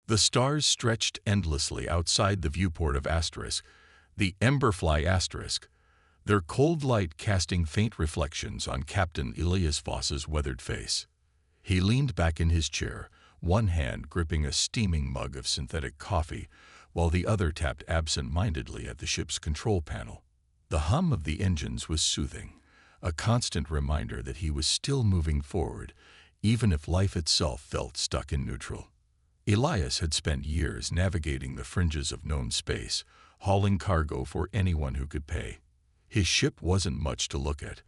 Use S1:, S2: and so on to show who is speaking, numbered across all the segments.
S1: The stars stretched endlessly outside the viewport of Asterisk, the Emberfly Asterisk, their cold light casting faint reflections on Captain Elias Voss's weathered face. He leaned back in his chair, one hand gripping a steaming mug of synthetic coffee, while the other tapped absent-mindedly at the ship's control panel. The hum of the engines was soothing, a constant reminder that he was still moving forward, even if life itself felt stuck in neutral. Elias had spent years navigating the fringes of known space, hauling cargo for anyone who could pay. His ship wasn't much to look at,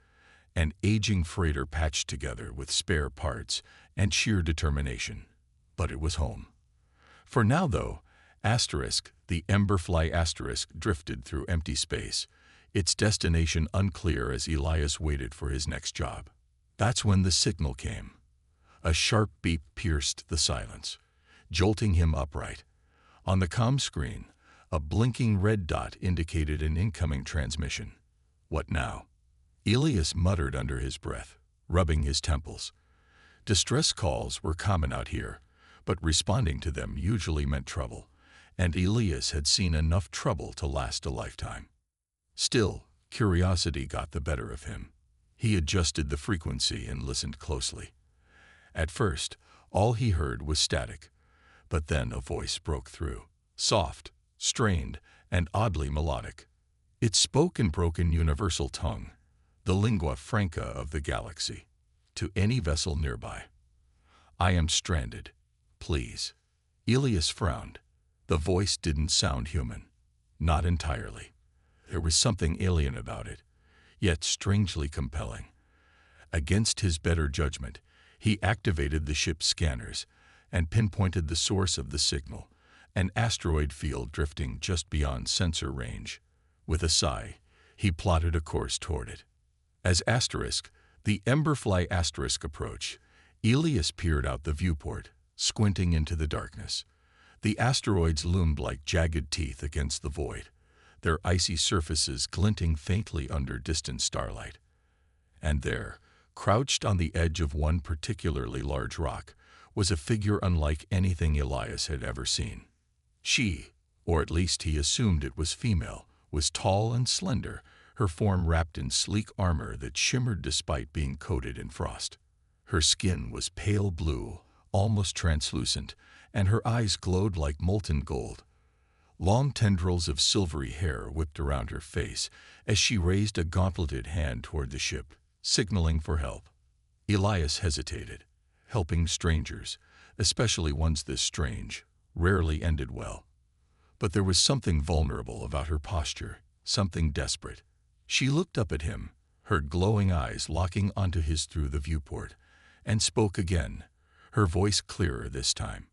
S1: an aging freighter patched together with spare parts and sheer determination. But it was home. For now, though, Asterisk, the Emberfly Asterisk, drifted through empty space, its destination unclear as Elias waited for his next job. That's when the signal came. A sharp beep pierced the silence, jolting him upright. On the comm screen, a blinking red dot indicated an incoming transmission. What now? Elias muttered under his breath, rubbing his temples. Distress calls were common out here, but responding to them usually meant trouble, and Elias had seen enough trouble to last a lifetime. Still, curiosity got the better of him. He adjusted the frequency and listened closely. At first, all he heard was static, but then a voice broke through, soft, strained, and oddly melodic. It spoke in broken universal tongue, the lingua franca of the galaxy, to any vessel nearby. "I am stranded. Please." Elias frowned. The voice didn't sound human. Not entirely. There was something alien about it, yet strangely compelling. Against his better judgment, he activated the ship's scanners and pinpointed the source of the signal, an asteroid field drifting just beyond sensor range. With a sigh, he plotted a course toward it. As Asterisk, the Emberfly Asterisk, approached, Elias peered out the viewport, squinting into the darkness. The asteroids loomed like jagged teeth against the void, their icy surfaces glinting faintly under distant starlight. And there, crouched on the edge of one particularly large rock, was a figure unlike anything Elias had ever seen. She, or at least he assumed it was female, was tall and slender, her form wrapped in sleek armor that shimmered despite being coated in frost. Her skin was pale blue, almost translucent, and her eyes glowed like molten gold. Long tendrils of silvery hair whipped around her face as she raised a gauntleted hand toward the ship, signaling for help. Elias hesitated. Helping strangers, especially ones this strange, rarely ended well. But there was something vulnerable about her posture, something desperate. She looked up at him, her glowing eyes locking onto his through the viewport, and spoke again, her voice clearer this time.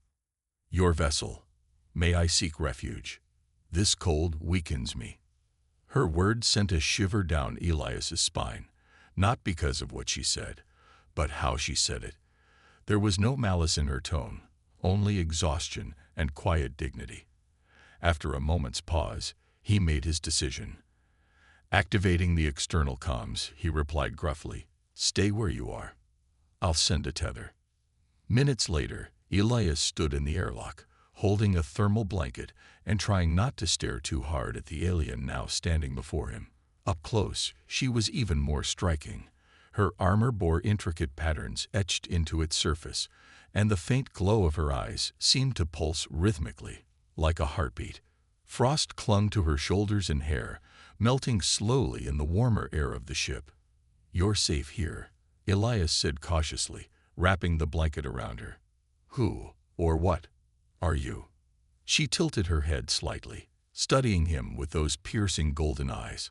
S1: "Your vessel. May I seek refuge? This cold weakens me." Her words sent a shiver down Elias's spine, not because of what she said, but how she said it. There was no malice in her tone, only exhaustion and quiet dignity. After a moment's pause, he made his decision. Activating the external comms, he replied gruffly, "Stay where you are. I'll send a tether." Minutes later, Elias stood in the airlock, holding a thermal blanket and trying not to stare too hard at the alien now standing before him. Up close, she was even more striking. Her armor bore intricate patterns etched into its surface, and the faint glow of her eyes seemed to pulse rhythmically, like a heartbeat. Frost clung to her shoulders and hair, melting slowly in the warmer air of the ship. "You're safe here," Elias said cautiously, wrapping the blanket around her. "Who, or what, are you?" She tilted her head slightly, studying him with those piercing golden eyes.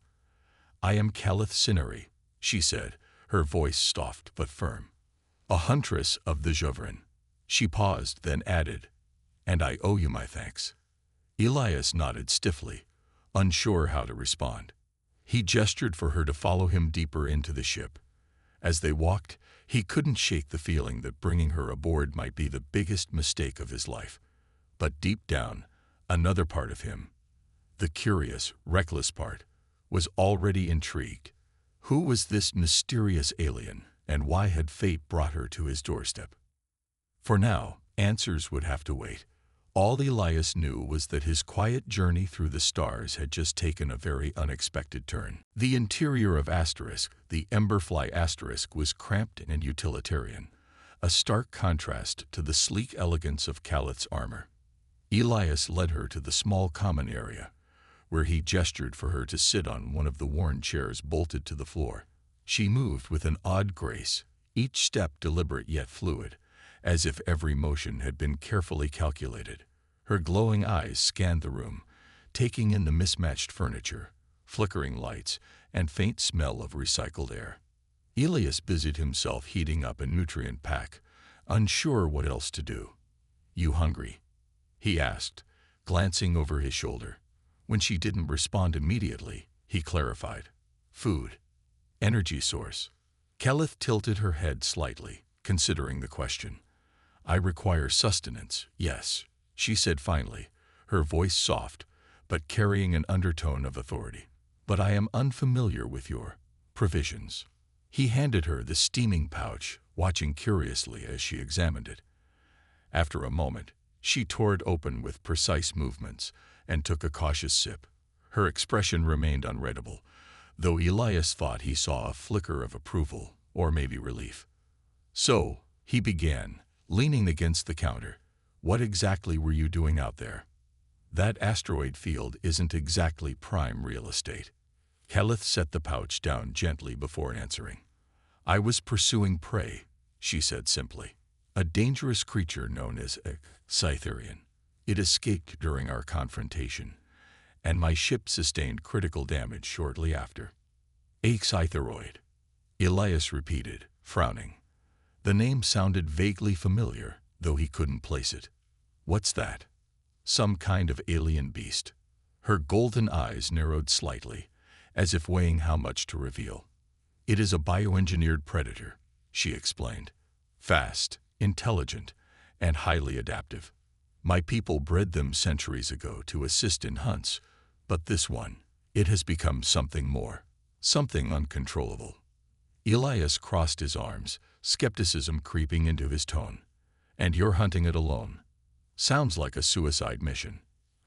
S1: "I am Calith Cineri," she said, her voice soft but firm. "A huntress of the Jouvrin." She paused, then added, "And I owe you my thanks." Elias nodded stiffly, unsure how to respond. He gestured for her to follow him deeper into the ship. As they walked, he couldn't shake the feeling that bringing her aboard might be the biggest mistake of his life. But deep down, another part of him, the curious, reckless part, was already intrigued. Who was this mysterious alien, and why had fate brought her to his doorstep? For now, answers would have to wait. All Elias knew was that his quiet journey through the stars had just taken a very unexpected turn. The interior of Asterisk, the Emberfly Asterisk, was cramped and utilitarian, a stark contrast to the sleek elegance of Calith's armor. Elias led her to the small common area, where he gestured for her to sit on one of the worn chairs bolted to the floor. She moved with an odd grace, each step deliberate yet fluid, as if every motion had been carefully calculated. Her glowing eyes scanned the room, taking in the mismatched furniture, flickering lights, and faint smell of recycled air. Elias busied himself heating up a nutrient pack, unsure what else to do. "You hungry?" he asked, glancing over his shoulder. When she didn't respond immediately, he clarified. "Food. Energy source." Calith tilted her head slightly, considering the question. "I require sustenance, yes," she said finally, her voice soft, but carrying an undertone of authority. "But I am unfamiliar with your provisions." He handed her the steaming pouch, watching curiously as she examined it. After a moment, she tore it open with precise movements and took a cautious sip. Her expression remained unreadable, though Elias thought he saw a flicker of approval, or maybe relief. "So," he began, leaning against the counter, "what exactly were you doing out there? That asteroid field isn't exactly prime real estate." Calith set the pouch down gently before answering. "I was pursuing prey," she said simply. "A dangerous creature known as a Scytherian. It escaped during our confrontation, and my ship sustained critical damage shortly after." "A Scytheroid," Elias repeated, frowning. The name sounded vaguely familiar, though he couldn't place it. "What's that? Some kind of alien beast?" Her golden eyes narrowed slightly, as if weighing how much to reveal. "It is a bioengineered predator," she explained. "Fast, intelligent, and highly adaptive. My people bred them centuries ago to assist in hunts, but this one, it has become something more, something uncontrollable." Elias crossed his arms, skepticism creeping into his tone. "And you're hunting it alone? Sounds like a suicide mission."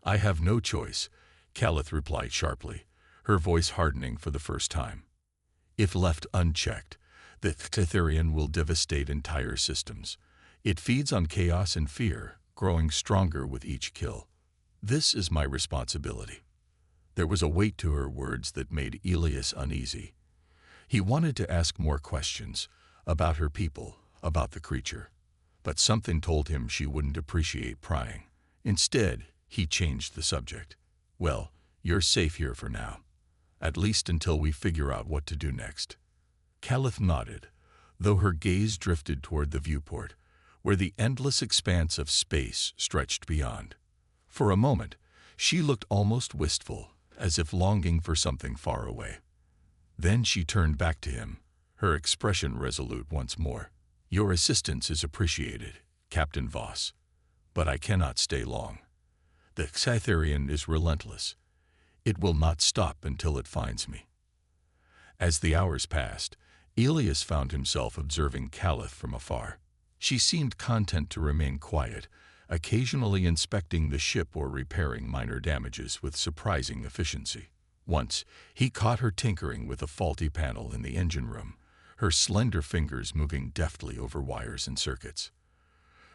S1: "I have no choice," Calith replied sharply, her voice hardening for the first time. "If left unchecked, the Scytherian will devastate entire systems. It feeds on chaos and fear, growing stronger with each kill. This is my responsibility." There was a weight to her words that made Elias uneasy. He wanted to ask more questions, about her people, about the creature. But something told him she wouldn't appreciate prying. Instead, he changed the subject. "Well, you're safe here for now. At least until we figure out what to do next." Calith nodded, though her gaze drifted toward the viewport, where the endless expanse of space stretched beyond. For a moment, she looked almost wistful, as if longing for something far away. Then she turned back to him, her expression resolute once more. "Your assistance is appreciated, Captain Voss, but I cannot stay long. The Scytherian is relentless. It will not stop until it finds me." As the hours passed, Elias found himself observing Calith from afar. She seemed content to remain quiet, occasionally inspecting the ship or repairing minor damages with surprising efficiency. Once, he caught her tinkering with a faulty panel in the engine room, her slender fingers moving deftly over wires and circuits.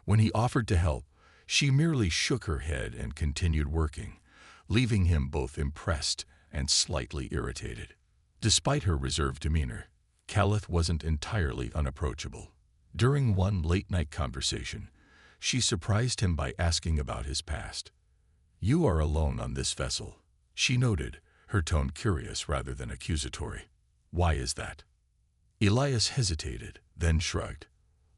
S1: When he offered to help, she merely shook her head and continued working, leaving him both impressed and slightly irritated. Despite her reserved demeanor, Calith wasn't entirely unapproachable. During one late-night conversation, she surprised him by asking about his past. "You are alone on this vessel," she noted, her tone curious rather than accusatory. "Why is that?" Elias hesitated, then shrugged.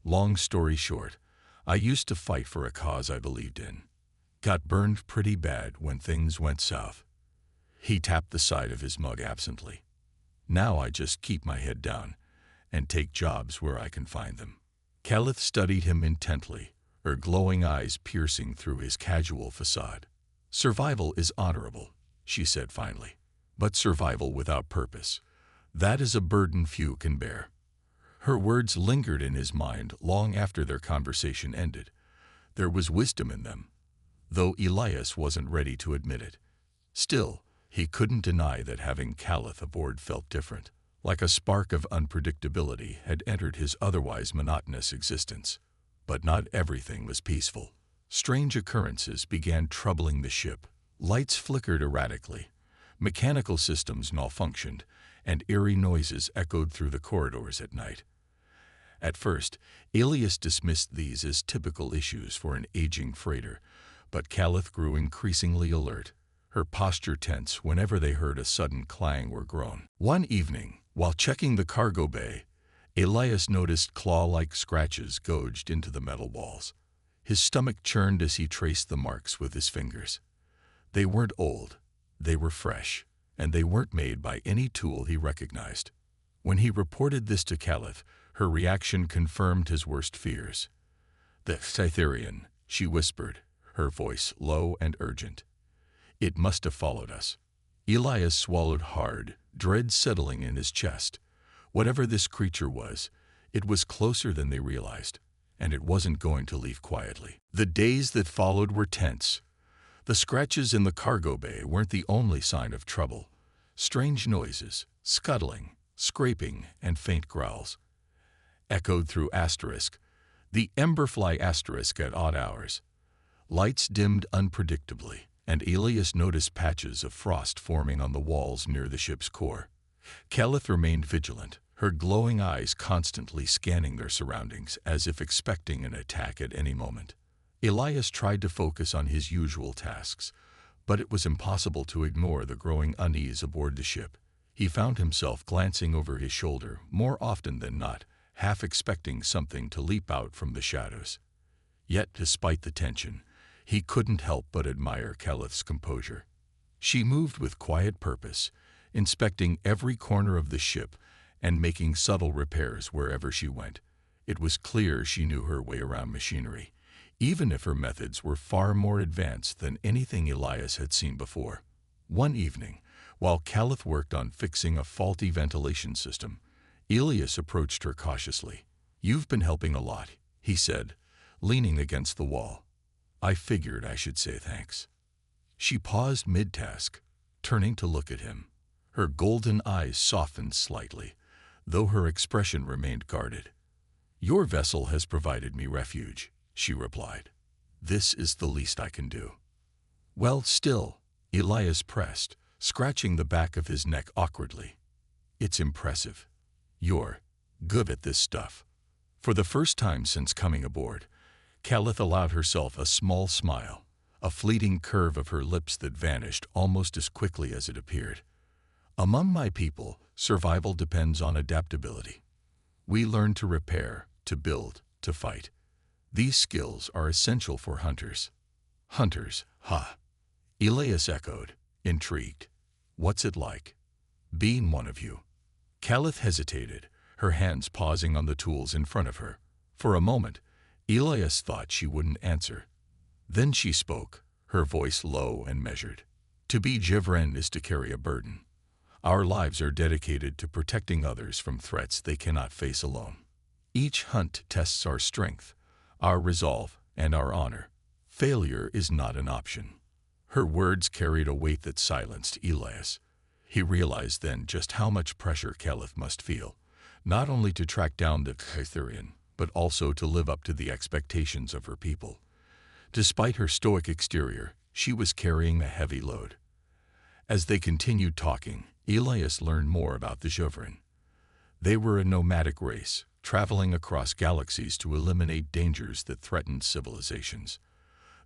S1: "Long story short, I used to fight for a cause I believed in. Got burned pretty bad when things went south." He tapped the side of his mug absently. "Now I just keep my head down and take jobs where I can find them." Calith studied him intently, her glowing eyes piercing through his casual facade. "Survival is honorable," she said finally. "But survival without purpose, that is a burden few can bear." Her words lingered in his mind long after their conversation ended. There was wisdom in them, though Elias wasn't ready to admit it. Still, he couldn't deny that having Caliph aboard felt different, like a spark of unpredictability had entered his otherwise monotonous existence. But not everything was peaceful. Strange occurrences began troubling the ship. Lights flickered erratically, mechanical systems malfunctioned, and eerie noises echoed through the corridors at night. At first, Elias dismissed these as typical issues for an aging freighter, but Caliph grew increasingly alert, her posture tense whenever they heard a sudden clang or groan. One evening, while checking the cargo bay, Elias noticed claw-like scratches gouged into the metal walls. His stomach churned as he traced the marks with his fingers. They weren't old, they were fresh, and they weren't made by any tool he recognized. When he reported this to Caliph, her reaction confirmed his worst fears. "The Scytherian," she whispered, her voice low and urgent. "It must have followed us." Elias swallowed hard, dread settling in his chest. Whatever this creature was, it was closer than they realized, and it wasn't going to leave quietly. The days that followed were tense. The scratches in the cargo bay weren't the only sign of trouble. Strange noises, scuttling, scraping, and faint growls echoed through the Emberfly at odd hours. Lights dimmed unpredictably, and Elias noticed patches of frost forming on the walls near the ship's core. Caliph remained vigilant, her glowing eyes constantly scanning their surroundings as if expecting an attack at any moment. Elias tried to focus on his usual tasks, but it was impossible to ignore the growing unease aboard the ship. He found himself glancing over his shoulder more often than not, half expecting something to leap out from the shadows. Yet, despite the tension, he couldn't help but admire Caliph's composure. She moved with quiet purpose, inspecting every corner of the ship and making subtle repairs wherever she went. It was clear she knew her way around machinery, even if her methods were far more advanced than anything Elias had seen before. One evening, while Caliph worked on fixing a faulty ventilation system, Elias approached her cautiously. "You've been helping a lot," he said, leaning against the wall. "I figured I should say thanks." She paused mid-task, turning to look at him. Her golden eyes softened slightly, though her expression remained guarded. "Your vessel has provided me refuge," she replied. "This is the least I can do." "Well, still," Elias pressed, scratching the back of his neck awkwardly. "It's impressive. You're good at this stuff." For the first time since coming aboard, Caliph allowed herself a small smile, a fleeting curve of her lips that vanished almost as quickly as it appeared. "Among my people, survival depends on adaptability. We learn to repair, to build, to fight. These skills are essential for hunters." "Hunters, huh?" Elias echoed, intrigued. "What's it like being one of you?" Caliph hesitated, her hands pausing on the tools in front of her. For a moment, Elias thought she wouldn't answer. Then she spoke, her voice low and measured. "To be Jivren is to carry a burden. Our lives are dedicated to protecting others from threats they cannot face alone. Each hunt tests our strength, our resolve, and our honor. Failure is not an option." Her words carried a weight that silenced Elias. He realized then just how much pressure Caliph must feel, not only to track down the Scytherian, but also to live up to the expectations of her people. Despite her stoic exterior, she was carrying a heavy load. As they continued talking, Elias learned more about the Jivren. They were a nomadic race, traveling across galaxies to eliminate dangers that threatened civilizations.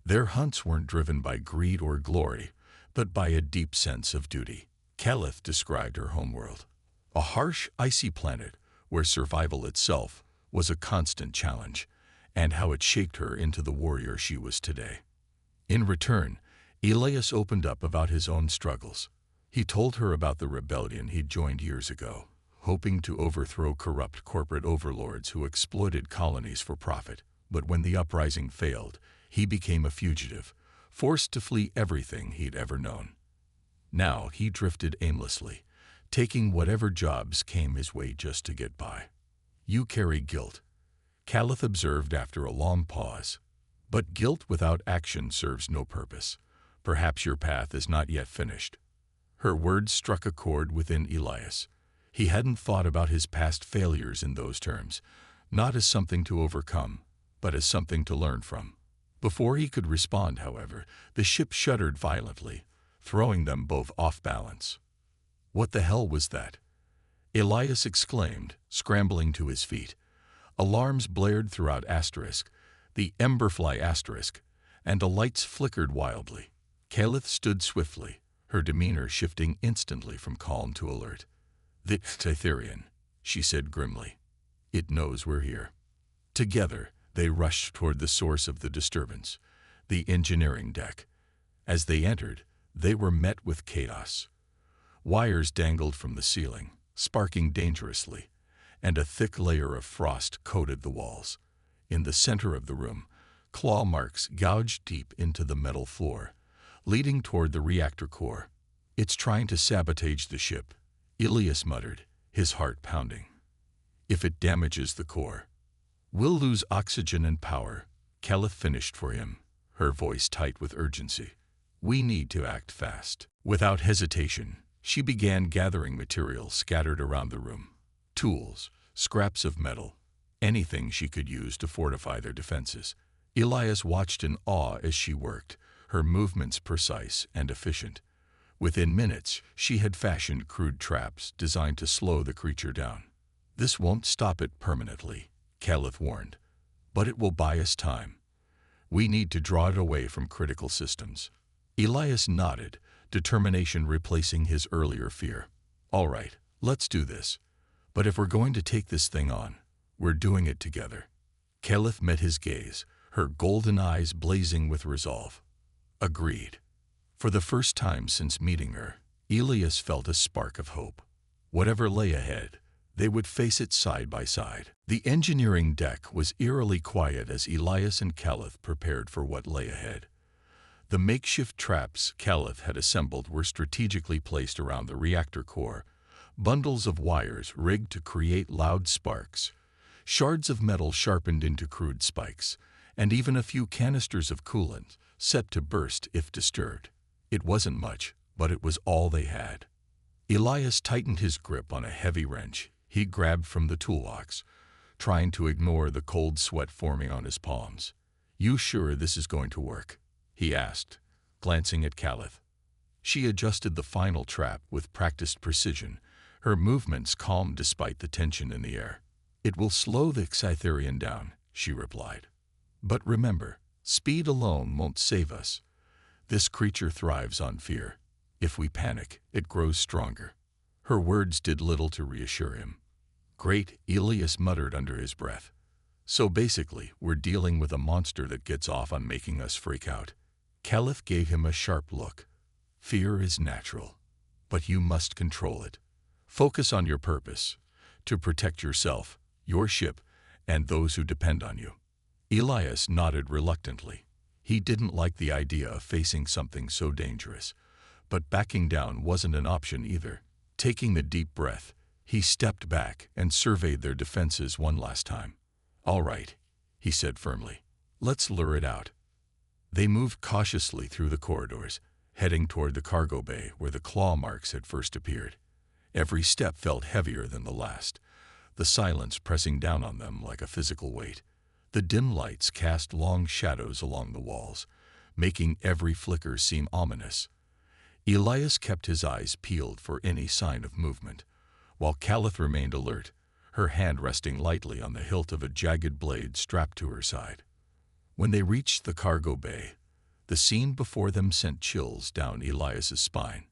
S1: Their hunts weren't driven by greed or glory, but by a deep sense of duty. Caliph described her homeworld, a harsh, icy planet where survival itself was a constant challenge, and how it shaped her into the warrior she was today. In return, Elias opened up about his own struggles. He told her about the rebellion he'd joined years ago, hoping to overthrow corrupt corporate overlords who exploited colonies for profit. But when the uprising failed, he became a fugitive, forced to flee everything he'd ever known. Now he drifted aimlessly, taking whatever jobs came his way just to get by. "You carry guilt," Caliph observed after a long pause. But guilt without action serves no purpose. Perhaps your path is not yet finished. Her words struck a chord within Elias. He hadn't thought about his past failures in those terms, not as something to overcome, but as something to learn from. Before he could respond, however, the ship shuddered violently, throwing them both off balance. What the hell was that? Elias exclaimed, scrambling to his feet. Alarms blared throughout Asterisk, the Emberfly Asterisk, and the lights flickered wildly. Calith stood swiftly, her demeanor shifting instantly from calm to alert. "The Cytherian," she said grimly. "It knows we're here." Together, they rushed toward the source of the disturbance, the engineering deck. As they entered, they were met with chaos. Wires dangled from the ceiling, sparking dangerously, and a thick layer of frost coated the walls. In the center of the room, claw marks gouged deep into the metal floor, leading toward the reactor core. "It's trying to sabotage the ship," Elias muttered, his heart pounding. "If it damages the core, we'll lose oxygen and power," Calith finished for him, her voice tight with urgency. "We need to act fast." Without hesitation, she began gathering materials scattered around the room. Tools, scraps of metal, anything she could use to fortify their defenses. Elias watched in awe as she worked, her movements precise and efficient. Within minutes, she had fashioned crude traps designed to slow the creature down. "This won't stop it permanently," Calith warned, "but it will buy us time. We need to draw it away from critical systems." Elias nodded, determination replacing his earlier fear. "All right, let's do this. But if we're going to take this thing on, we're doing it together." Calith met his gaze, her golden eyes blazing with resolve. "Agreed." For the first time since meeting her, Elias felt a spark of hope. Whatever lay ahead, they would face it side by side. The engineering deck was eerily quiet as Elias and Calith prepared for what lay ahead. The makeshift traps Calith had assembled were strategically placed around the reactor core, bundles of wires rigged to create loud sparks, shards of metal sharpened into crude spikes, and even a few canisters of coolant set to burst if disturbed. It wasn't much, but it was all they had. Elias tightened his grip on a heavy wrench he grabbed from the toolbox, trying to ignore the cold sweat forming on his palms. "You sure this is going to work?" he asked, glancing at Calith. She adjusted the final trap with practiced precision, her movements calm despite the tension in the air. "It will slow the Cytherian down," she replied. "But remember, speed alone won't save us. This creature thrives on fear. If we panic, it grows stronger." Her words did little to reassure him. "Great," Elias muttered under his breath. "So basically, we're dealing with a monster that gets off on making us freak out." Calith gave him a sharp look. "Fear is natural, but you must control it. Focus on your purpose, to protect yourself, your ship, and those who depend on you." Elias nodded reluctantly. He didn't like the idea of facing something so dangerous, but backing down wasn't an option either. Taking a deep breath, he stepped back and surveyed their defenses one last time. "All right," he said firmly. "Let's lure it out." They moved cautiously through the corridors, heading toward the cargo bay where the claw marks had first appeared. Every step felt heavier than the last, the silence pressing down on them like a physical weight. The dim lights cast long shadows along the walls, making every flicker seem ominous. Elias kept his eyes peeled for any sign of movement, while Calith remained alert, her hand resting lightly on the hilt of a jagged blade strapped to her side. When they reached the cargo bay, the scene before them sent chills down Elias's spine.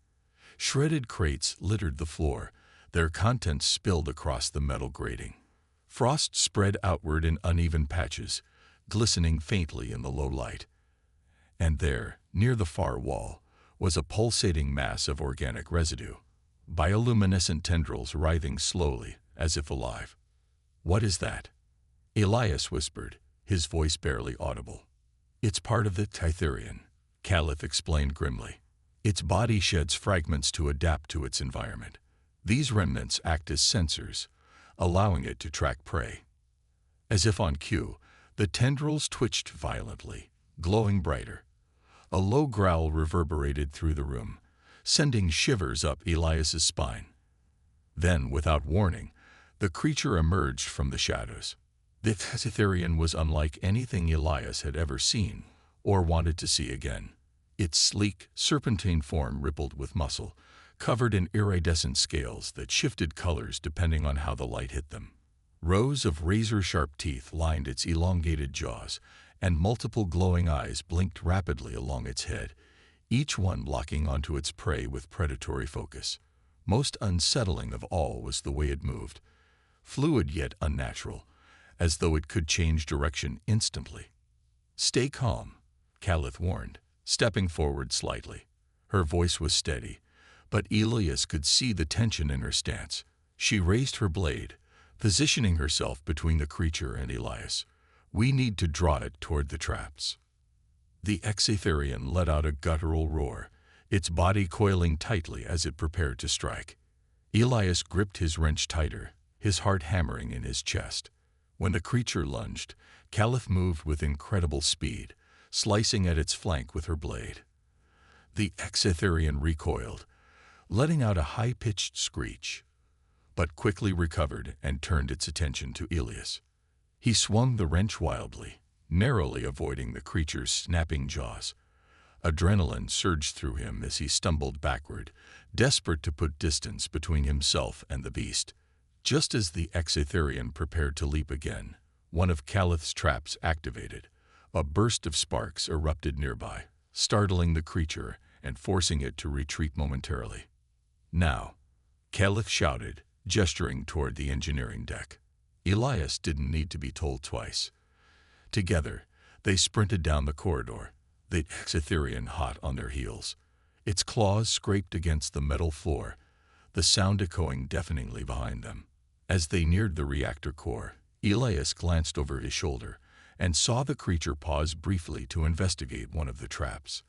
S1: Shredded crates littered the floor, their contents spilled across the metal grating. Frost spread outward in uneven patches, glistening faintly in the low light. And there, near the far wall, was a pulsating mass of organic residue, bioluminescent tendrils writhing slowly, as if alive. "What is that?" Elias whispered, his voice barely audible. "It's part of the Cytherian," Calith explained grimly. "Its body sheds fragments to adapt to its environment. These remnants act as sensors, allowing it to track prey." As if on cue, The tendrils twitched violently, glowing brighter. A low growl reverberated through the room, sending shivers up Elias's spine. Then, without warning, the creature emerged from the shadows. The Caesarian was unlike anything Elias had ever seen or wanted to see again. Its sleek, serpentine form rippled with muscle, covered in iridescent scales that shifted colors depending on how the light hit them. Rows of razor-sharp teeth lined its elongated jaws, and multiple glowing eyes blinked rapidly along its head, each one locking onto its prey with predatory focus. Most unsettling of all was the way it moved, fluid yet unnatural, as though it could change direction instantly. "Stay calm," Caliph warned, stepping forward slightly. Her voice was steady, but Elias could see the tension in her stance. She raised her blade, positioning herself between the creature and Elias. "We need to draw it toward the traps." The Exatherian let out a guttural roar, its body coiling tightly as it prepared to strike. Elias gripped his wrench tighter, his heart hammering in his chest. When the creature lunged, Caliph moved with incredible speed, slicing at its flank with her blade. The Exatherian recoiled, letting out a high-pitched screech, but quickly recovered and turned its attention to Elias. He swung the wrench wildly, narrowly avoiding the creature's snapping jaws. Adrenaline surged through him as he stumbled backward, desperate to put distance between himself and the beast. Just as the Exatherian prepared to leap again, one of Caliph's traps activated. A burst of sparks erupted nearby, startling the creature and forcing it to retreat momentarily. "Now," Caliph shouted, gesturing toward the engineering deck. Elias didn't need to be told twice. Together, they sprinted down the corridor, the Exatherian hot on their heels. Its claws scraped against the metal floor, the sound echoing deafeningly behind them. As they neared the reactor core, Elias glanced over his shoulder and saw the creature pause briefly to investigate one of the traps.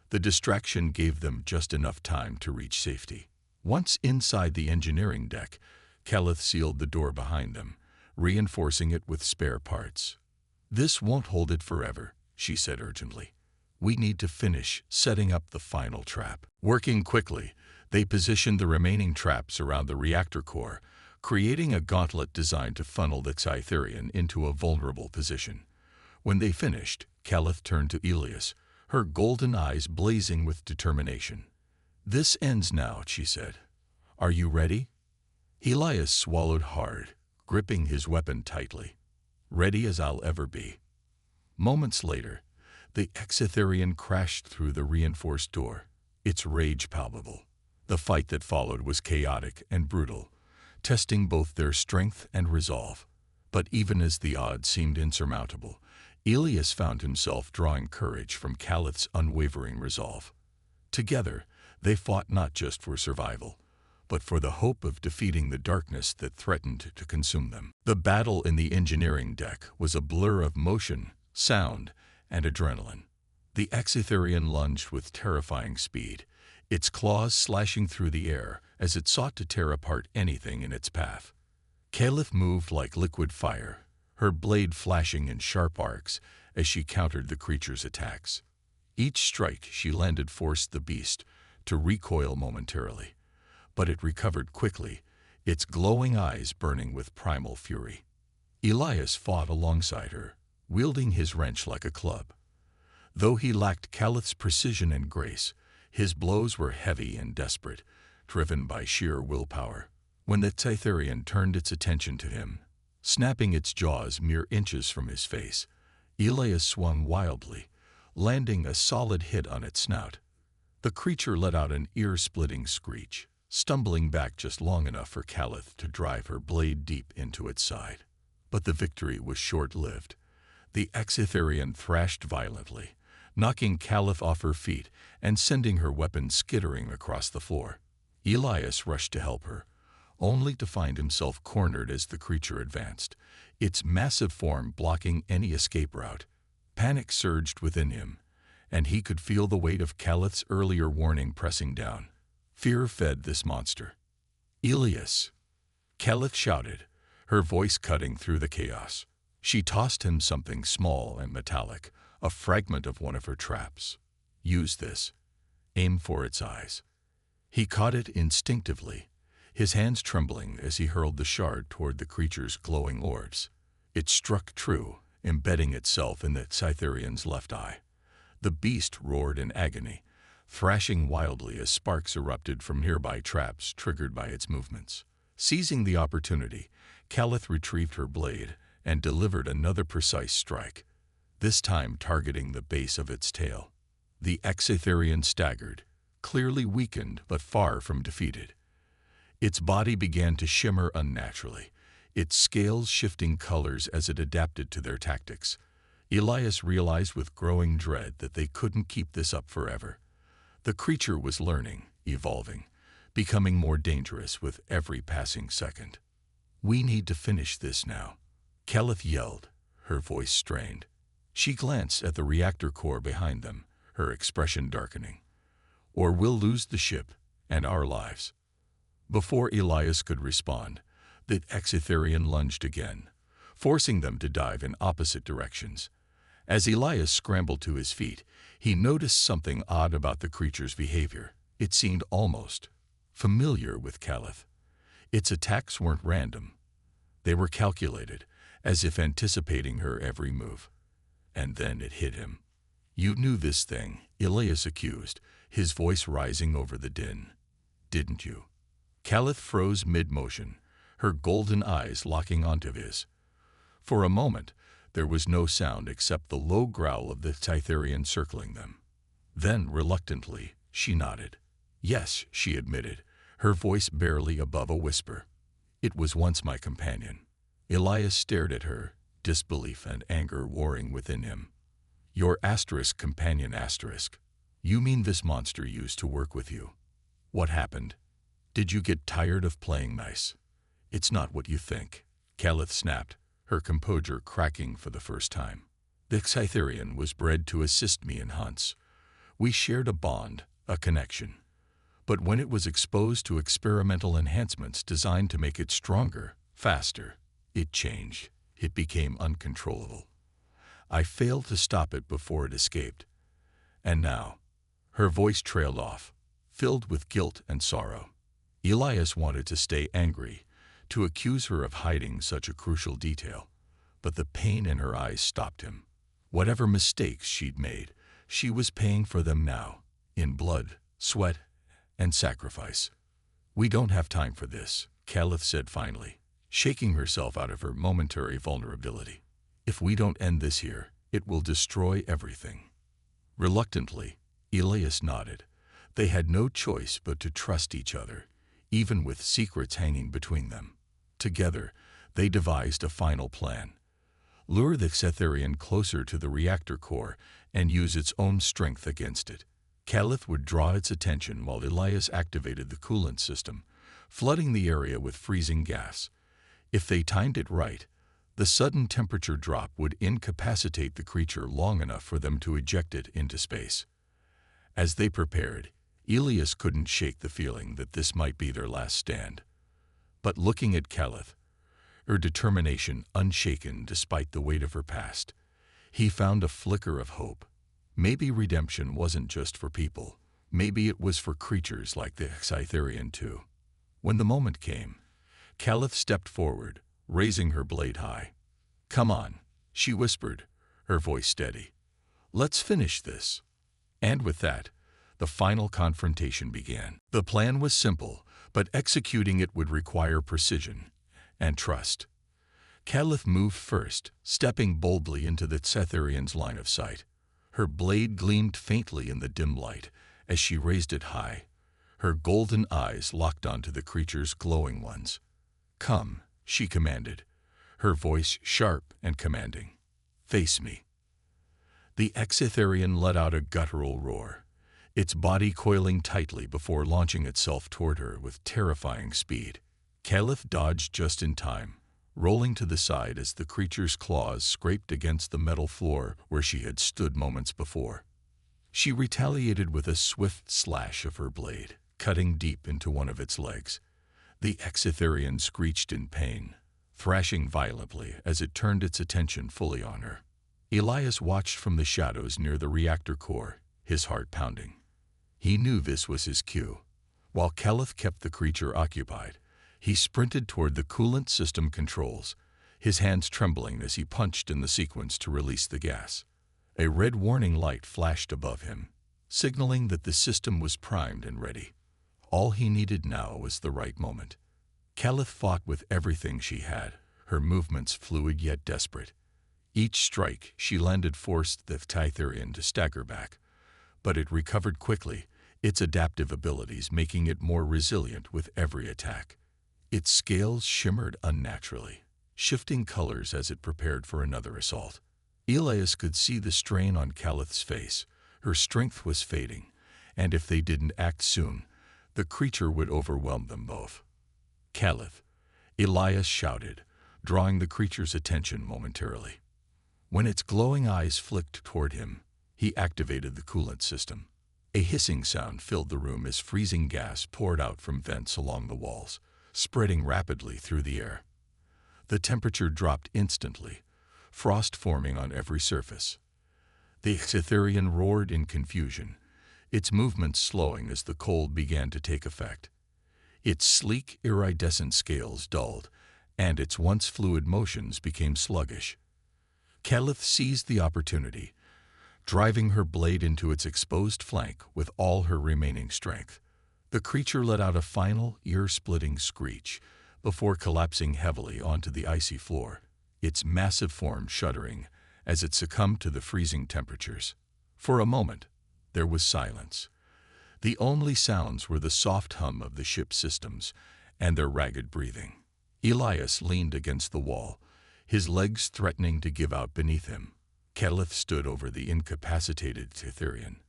S1: The distraction gave them just enough time to reach safety. Once inside the engineering deck, Caliph sealed the door behind them, reinforcing it with spare parts. "This won't hold it forever," she said urgently. "We need to finish setting up the final trap." Working quickly, they positioned the remaining traps around the reactor core, creating a gauntlet designed to funnel the Cytherian into a vulnerable position. When they finished, Caliph turned to Elias, her golden eyes blazing with determination. "This ends now," she said. "Are you ready?" Elias swallowed hard, gripping his weapon tightly. "Ready as I'll ever be." Moments later, the Exatherian crashed through the reinforced door, its rage palpable. The fight that followed was chaotic and brutal, testing both their strength and resolve. But even as the odds seemed insurmountable, Elias found himself drawing courage from Caliph's unwavering resolve. Together, they fought not just for survival, but for the hope of defeating the darkness that threatened to consume them. The battle in the engineering deck was a blur of motion, sound, and adrenaline. The Exatherian lunged with terrifying speed, its claws slashing through the air as it sought to tear apart anything in its path. Caliph moved like liquid fire, her blade flashing in sharp arcs as she countered the creature's attacks. Each strike she landed forced the beast to recoil momentarily, but it recovered quickly, its glowing eyes burning with primal fury. Elias fought alongside her, wielding his wrench like a club. Though he lacked Caliph's precision and grace, his blows were heavy and desperate, driven by sheer willpower. When the Cytherian turned its attention to him, snapping its jaws mere inches from his face, Elias swung wildly, landing a solid hit on its snout. The creature let out an ear-splitting screech, stumbling back just long enough for Caliph to drive her blade deep into its side. But the victory was short-lived. The Exatherian thrashed violently, knocking Caliph off her feet and sending her weapon skittering across the floor. Elias rushed to help her, only to find himself cornered as the creature advanced, its massive form blocking any escape route. Panic surged within him, and he could feel the weight of Caliph's earlier warning pressing down. Fear fed this monster. "Elias!" Caliph shouted, her voice cutting through the chaos. She tossed him something small and metallic, a fragment of one of her traps. Use this. Aim for its eyes. He caught it instinctively, his hands trembling as he hurled the shard toward the creature's glowing orbs. It struck true, embedding itself in the Scytherian's left eye. The beast roared in agony, thrashing wildly as sparks erupted from nearby traps triggered by its movements. Seizing the opportunity, Calith retrieved her blade and delivered another precise strike, this time targeting the base of its tail. The Scytherian staggered, clearly weakened but far from defeated. Its body began to shimmer unnaturally, its scales shifting colors as it adapted to their tactics. Elias realized with growing dread that they couldn't keep this up forever. The creature was learning, evolving, becoming more dangerous with every passing second. "We need to finish this now," Calith yelled, her voice strained. She glanced at the reactor core behind them, her expression darkening. "Or we'll lose the ship and our lives." Before Elias could respond, the Scytherian lunged again, forcing them to dive in opposite directions. As Elias scrambled to his feet, he noticed something odd about the creature's behavior. It seemed almost familiar with Calith. Its attacks weren't random. They were calculated, as if anticipating her every move. And then it hit him. "You knew this thing," Elias accused, his voice rising over the din. "Didn't you?" Calith froze mid-motion, her golden eyes locking onto his. For a moment, there was no sound except the low growl of the Scytherian circling them. Then, reluctantly, she nodded. "Yes," she admitted, her voice barely above a whisper. "It was once my companion." Elias stared at her, disbelief and anger warring within him. "Your asterisk companion asterisk. You mean this monster used to work with you? What happened? Did you get tired of playing nice?" "It's not what you think," Calith snapped, her composure cracking for the first time. "The Scytherian was bred to assist me in hunts. We shared a bond, a connection. But when it was exposed to experimental enhancements designed to make it stronger, faster, it changed. It became uncontrollable. I failed to stop it before it escaped. And now," her voice trailed off, filled with guilt and sorrow. Elias wanted to stay angry, to accuse her of hiding such a crucial detail, but the pain in her eyes stopped him. Whatever mistakes she'd made, she was paying for them now, in blood, sweat, and sacrifice. "We don't have time for this," Calith said finally, shaking herself out of her momentary vulnerability. "If we don't end this here, it will destroy everything." Reluctantly, Elias nodded. They had no choice but to trust each other, even with secrets hanging between them. Together, they devised a final plan. Lure the Scytherian closer to the reactor core and use its own strength against it. Calith would draw its attention while Elias activated the coolant system, flooding the area with freezing gas. If they timed it right, the sudden temperature drop would incapacitate the creature long enough for them to eject it into space. As they prepared, Elias couldn't shake the feeling that this might be their last stand. But looking at Calith, her determination unshaken despite the weight of her past, he found a flicker of hope. Maybe redemption wasn't just for people. Maybe it was for creatures like the Scytherian too. When the moment came, Calith stepped forward, raising her blade high. "Come on," she whispered, her voice steady. "Let's finish this." And with that, the final confrontation began. The plan was simple, but executing it would require precision and trust. Calith moved first, stepping boldly into the Scytherian's line of sight. Her blade gleamed faintly in the dim light as she raised it high, her golden eyes locked onto the creature's glowing ones. "Come," she commanded, her voice sharp and commanding. "Face me." The Scytherian let out a guttural roar, its body coiling tightly before launching itself toward her with terrifying speed. Calith dodged just in time, rolling to the side as the creature's claws scraped against the metal floor where she had stood moments before. She retaliated with a swift slash of her blade, cutting deep into one of its legs. The Scytherian screeched in pain, thrashing violently as it turned its attention fully on her. Elias watched from the shadows near the reactor core, his heart pounding. He knew this was his cue. While Keleth kept the creature occupied, he sprinted toward the coolant system controls, his hands trembling as he punched in the sequence to release the gas. A red warning light flashed above him, signaling that the system was primed and ready. All he needed now was the right moment. Keleth fought with everything she had, her movements fluid yet desperate. Each strike she landed forced the Titherian to stagger back, but it recovered quickly, its adaptive abilities making it more resilient with every attack. Its scales shimmered unnaturally, shifting colors as it prepared for another assault. Elias could see the strain on Keleth's face. Her strength was fading, and if they didn't act soon, the creature would overwhelm them both. "Keleth," Elias shouted, drawing the creature's attention momentarily. When its glowing eyes flicked toward him, he activated the coolant system. A hissing sound filled the room as freezing gas poured out from vents along the walls, spreading rapidly through the air. The temperature dropped instantly, frost forming on every surface. The Titherian roared in confusion, its movements slowing as the cold began to take effect. Its sleek, iridescent scales dulled, and its once fluid motions became sluggish. Keleth seized the opportunity, driving her blade into its exposed flank with all her remaining strength. The creature let out a final, ear-splitting screech before collapsing heavily onto the icy floor, its massive form shuddering as it succumbed to the freezing temperatures. For a moment, there was silence. The only sounds were the soft hum of the ship's systems and their ragged breathing. Elias leaned against the wall, his legs threatening to give out beneath him. Keleth stood over the incapacitated Titherian,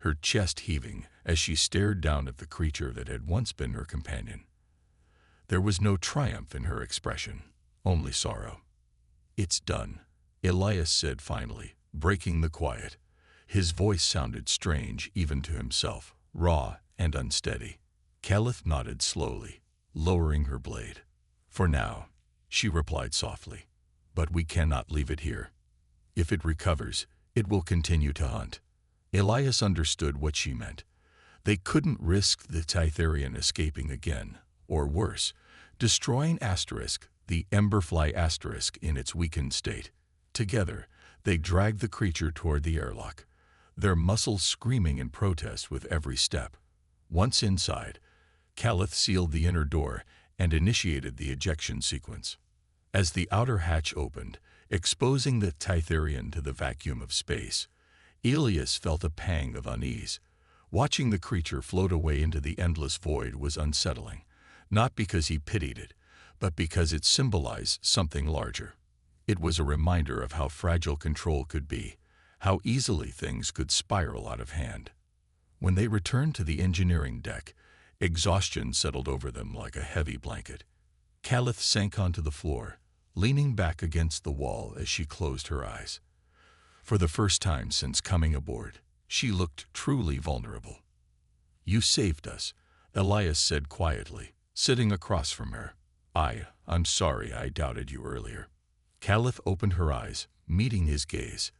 S1: her chest heaving as she stared down at the creature that had once been her companion. There was no triumph in her expression, only sorrow. "It's done," Elias said finally, breaking the quiet. His voice sounded strange even to himself, raw and unsteady. Keleth nodded slowly, lowering her blade. "For now," she replied softly, "but we cannot leave it here. If it recovers, it will continue to hunt." Elias understood what she meant. They couldn't risk the Titherian escaping again, or worse, destroying the Emberfly in its weakened state. Together, they dragged the creature toward the airlock, their muscles screaming in protest with every step. Once inside, Keleth sealed the inner door and initiated the ejection sequence. As the outer hatch opened, exposing the Titherian to the vacuum of space, Elias felt a pang of unease. Watching the creature float away into the endless void was unsettling, not because he pitied it, but because it symbolized something larger. It was a reminder of how fragile control could be, how easily things could spiral out of hand. When they returned to the engineering deck, exhaustion settled over them like a heavy blanket. Keleth sank onto the floor, leaning back against the wall as she closed her eyes. For the first time since coming aboard, she looked truly vulnerable. "You saved us," Elias said quietly, sitting across from her. I'm sorry I doubted you earlier." Keleth opened her eyes, meeting his gaze.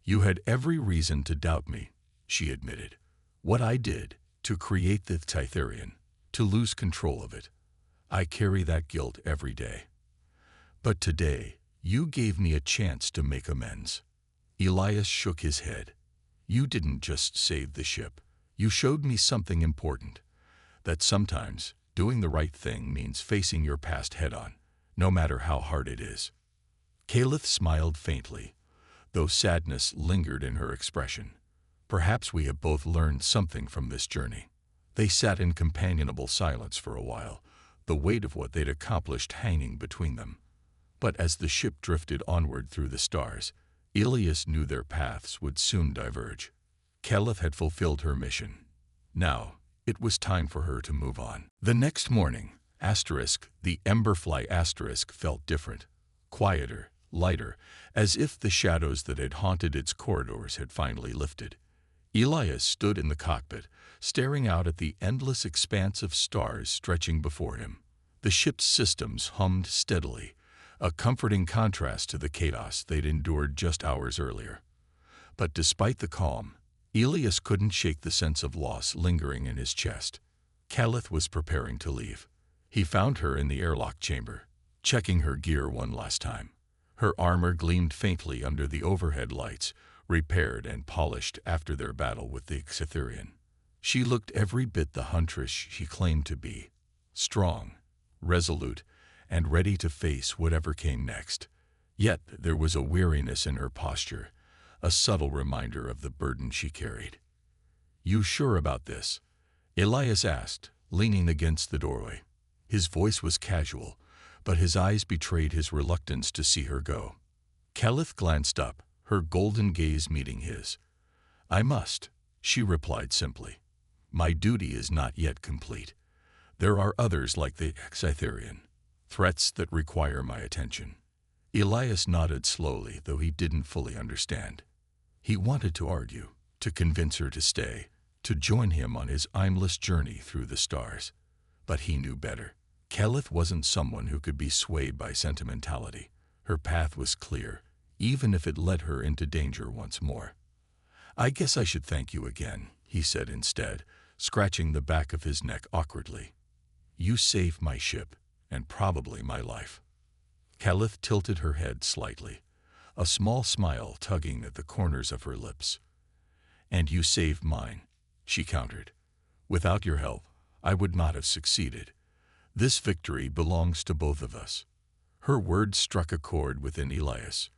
S1: "You had every reason to doubt me," she admitted. "What I did, to create the Titherian, to lose control of it. I carry that guilt every day. But today, you gave me a chance to make amends." Elias shook his head. "You didn't just save the ship. You showed me something important, that sometimes doing the right thing means facing your past head-on, no matter how hard it is." Keleth smiled faintly, though sadness lingered in her expression. "Perhaps we have both learned something from this journey." They sat in companionable silence for a while, the weight of what they'd accomplished hanging between them. But as the ship drifted onward through the stars, Elias knew their paths would soon diverge. Keleth had fulfilled her mission. Now, it was time for her to move on. The next morning, the Emberfly felt different, quieter, lighter, as if the shadows that had haunted its corridors had finally lifted. Elias stood in the cockpit, staring out at the endless expanse of stars stretching before him. The ship's systems hummed steadily, a comforting contrast to the chaos they'd endured just hours earlier. But despite the calm, Elias couldn't shake the sense of loss lingering in his chest. Calith was preparing to leave. He found her in the airlock chamber, checking her gear one last time. Her armor gleamed faintly under the overhead lights, repaired and polished after their battle with the Xetherian. She looked every bit the huntress she claimed to be, strong, resolute, and ready to face whatever came next. Yet there was a weariness in her posture, a subtle reminder of the burden she carried. "You sure about this?" Elias asked, leaning against the doorway. His voice was casual, but his eyes betrayed his reluctance to see her go. Calith glanced up, her golden gaze meeting his. "I must," she replied simply. "My duty is not yet complete. There are others like the Xetherian, threats that require my attention." Elias nodded slowly, though he didn't fully understand. He wanted to argue, to convince her to stay, to join him on his aimless journey through the stars. But he knew better. Calith wasn't someone who could be swayed by sentimentality. Her path was clear, even if it led her into danger once more. "I guess I should thank you again," he said instead, scratching the back of his neck awkwardly. "You saved my ship, and probably my life." Calith tilted her head slightly, a small smile tugging at the corners of her lips. "And you saved mine," she countered. "Without your help, I would not have succeeded. This victory belongs to both of us." Her words struck a chord within Elias.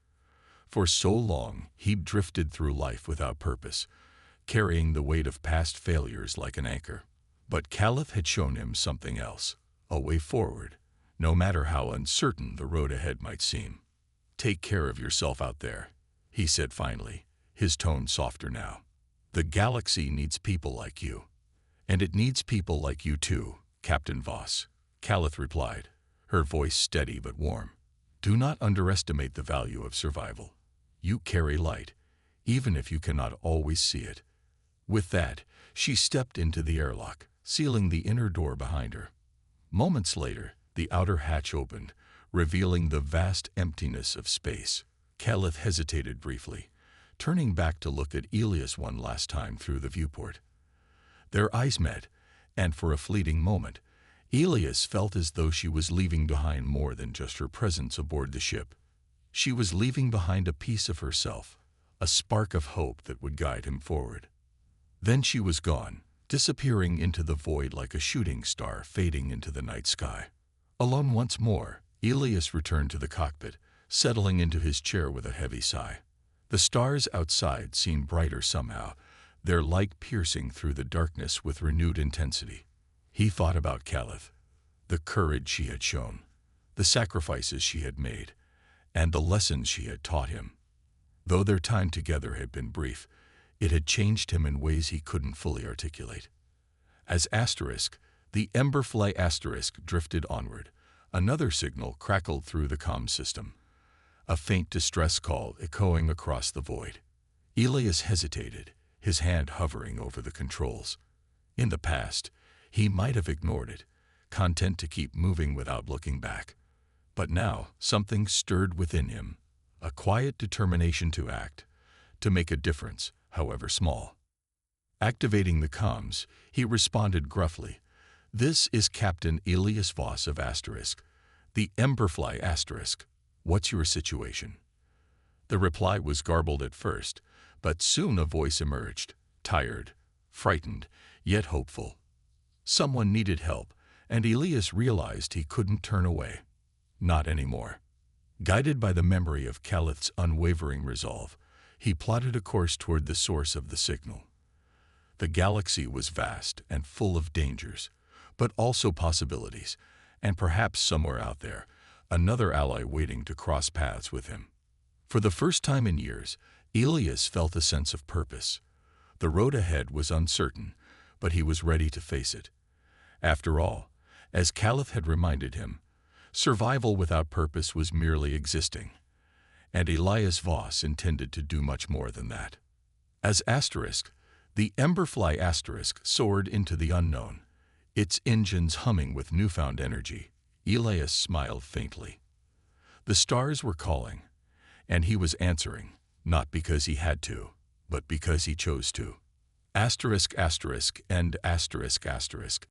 S1: For so long, he'd drifted through life without purpose, carrying the weight of past failures like an anchor. But Calith had shown him something else, a way forward, no matter how uncertain the road ahead might seem. "Take care of yourself out there," he said finally, his tone softer now. "The galaxy needs people like you. And it needs people like you too, Captain Voss," Calith replied, her voice steady but warm. "Do not underestimate the value of survival. You carry light, even if you cannot always see it." With that, she stepped into the airlock, sealing the inner door behind her. Moments later, the outer hatch opened, revealing the vast emptiness of space. Calith hesitated briefly, turning back to look at Elias one last time through the viewport. Their eyes met, and for a fleeting moment, Elias felt as though she was leaving behind more than just her presence aboard the ship. She was leaving behind a piece of herself, a spark of hope that would guide him forward. Then she was gone, disappearing into the void like a shooting star fading into the night sky. Alone once more, Elias returned to the cockpit, settling into his chair with a heavy sigh. The stars outside seemed brighter somehow, their light piercing through the darkness with renewed intensity. He thought about Calith, the courage she had shown, the sacrifices she had made, and the lessons she had taught him. Though their time together had been brief, it had changed him in ways he couldn't fully articulate. As the Emberfly drifted onward, another signal crackled through the comm system, a faint distress call echoing across the void. Elias hesitated, his hand hovering over the controls. In the past, he might have ignored it, content to keep moving without looking back. But now, something stirred within him, a quiet determination to act, to make a difference, however small. Activating the comms, he responded gruffly, "This is Captain Elias Voss of the Emberfly. What's your situation?" The reply was garbled at first, but soon a voice emerged, tired, frightened, yet hopeful. Someone needed help, and Elias realized he couldn't turn away. Not anymore. Guided by the memory of Calith's unwavering resolve, he plotted a course toward the source of the signal. The galaxy was vast and full of dangers, but also possibilities, and perhaps somewhere out there, another ally waiting to cross paths with him. For the first time in years, Elias felt a sense of purpose. The road ahead was uncertain, but he was ready to face it. After all, as Calith had reminded him, survival without purpose was merely existing, and Elias Voss intended to do much more than that. As the Emberfly soared into the unknown, its engines humming with newfound energy, Elias smiled faintly. The stars were calling, and he was answering, not because he had to, but because he chose to. Asterisk, asterisk, and asterisk, asterisk.